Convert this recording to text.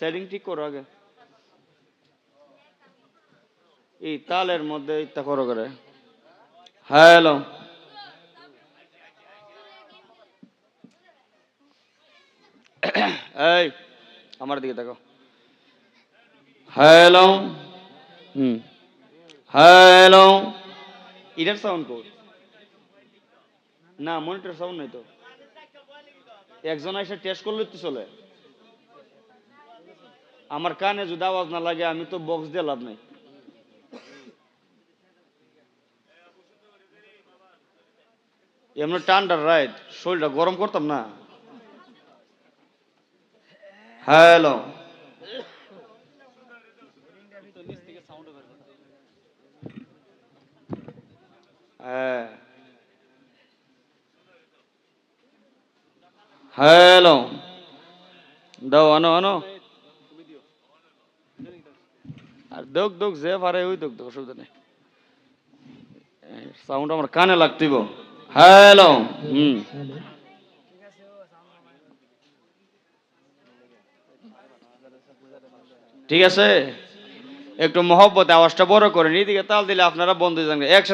Setting ঠিক করো আগে, এই তালের মধ্যে ইত্যা করো করে। হ্যালো, এই আমার দিকে দেখো। হ্যালো, হুম, হ্যালো, এটার সাউন্ড কর না, মনিটর সাউন্ড নাই তো। একজন এসে টেস্ট করলে তো চলে। আমার কানে যদি আওয়াজ না লাগে আমি তো বক্স দিয়ে লাভ নাই। এমনি ঠান্ডার রাইট, শরীরটা গরম করতাম না। হ্যালো, হ্যাঁ, হ্যালো, দাও আনো আনো, আর দোক দোক যে পারে ওই দোক দোক, অসুবিধা নেই। সাউন্ড আমার কানে লাগতিব। হ্যালো, হুম, ঠিক আছে, একটু মহব্বতে আওয়াজটা বড় করে এদিকে তাল দিলে আপনারা বন্ধু একসাথে